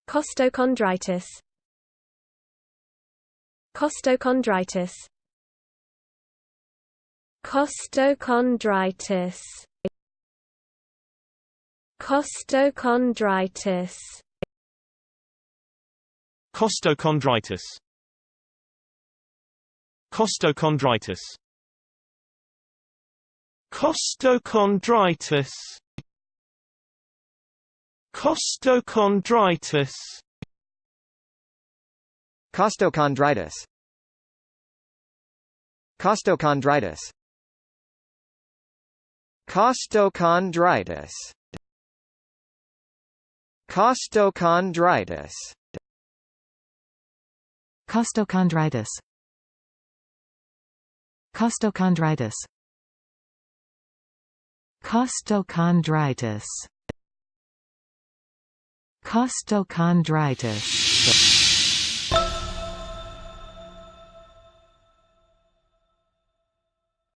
Costochondritis. Costochondritis. Costochondritis. Costochondritis. Costochondritis. Costochondritis. Costochondritis. Costochondritis. Costochondritis. Costochondritis. Costochondritis. Costochondritis. Costochondritis. Costochondritis. Costochondritis. Costochondritis.